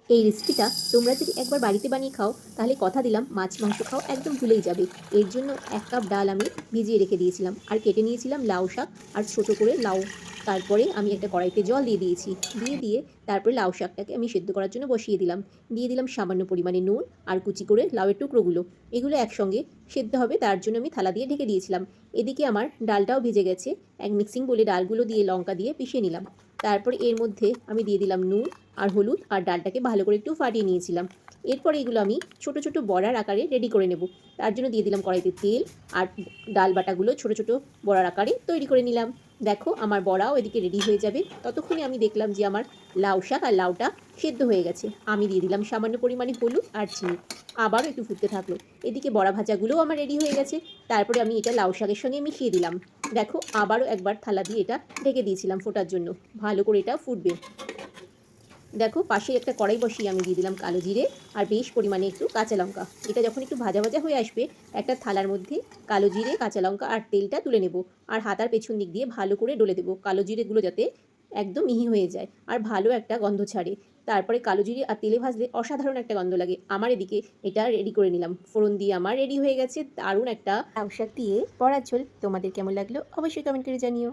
এই রেসিপিটা তোমরা যদি একবার বাড়িতে বানিয়ে খাও তাহলে কথা দিলাম মাছ মাংস খাও একদম ভুলেই যাবে। এর জন্য ১ কাপ ডাল আমি ভিজিয়ে রেখে দিয়েছিলাম আর কেটে নিয়েছিলাম লাউ শাক আর ছোট করে লাউ। তারপরে আমি একটা কড়াইতে জল দিয়ে দিয়েছি। দিয়ে তারপরে লাউ শাকটাকে আমি সেদ্ধ করার জন্য বসিয়ে দিলাম। দিয়ে দিলাম সামান্য পরিমাণে নুন আর কুচি করে লাউয়ের টুকরোগুলো। এগুলো একসঙ্গে সেদ্ধ হবে তার জন্য আমি থালা দিয়ে ঢেকে দিয়েছিলাম। এদিকে আমার ডালটাও ভেজে গেছে। এক মিক্সিং বলে ডালগুলো দিয়ে লঙ্কা দিয়ে পিষে নিলাম। তারপর এর মধ্যে আমি দিয়ে দিলাম নুন আর হলুদ আর ডালটাকে ভালো করে একটু ফাটিয়ে নিয়েছিলাম। এরপর এগুলো আমি ছোট ছোট বড়ার আকারে রেডি করে নেব। তার জন্য দিয়ে দিলাম কড়াইতে তেল আর ডাল বাটাগুলো ছোট ছোট বড়ার আকারে তৈরি করে নিলাম। দেখো আমার বড়াও এদিকে রেডি হয়ে যাবে। ততক্ষণে আমি দেখলাম যে আমার লাউ শাক আর লাউটা সেদ্ধ হয়ে গেছে। আমি দিয়ে দিলাম সামান্য পরিমাণে হলুদ আর চিনি। আবারও একটু ফুটতে থাকলো। এদিকে বড়া ভাজাগুলোও আমার রেডি হয়ে গেছে। তারপরে আমি এটা লাউ শাকের সঙ্গে মিশিয়ে দিলাম। দেখো আবারও একবার থালা দিয়ে এটা ঢেকে দিয়েছিলাম ফোটার জন্য। ভালো করে এটা ফুটবে। দেখো পাশে একটা কড়াই বসিয়ে আমি দিয়ে দিলাম কালো জিরে আর বেশ পরিমাণে একটু কাঁচা লঙ্কা। এটা যখন একটু ভাজা ভাজা হয়ে আসবে একটা থালার মধ্যে কালো জিরে কাঁচা লঙ্কা আর তেলটা তুলে নেব। আর হাতার পেছন দিক দিয়ে ভালো করে ডলে দেবো কালো জিরেগুলো যাতে একদম মিহি হয়ে যায় আর ভালো একটা গন্ধ ছাড়ে। তারপরে কালো জিরে আর তেলে ভাজলে অসাধারণ একটা গন্ধ লাগে। আমার এদিকে এটা রেডি করে নিলাম, ফোড়ন দিয়ে আমার রেডি হয়ে গেছে দারুণ একটা লাউ শাক দিয়ে বড়ার ঝোল। তোমাদের কেমন লাগলো অবশ্যই কমেন্ট করে জানিও।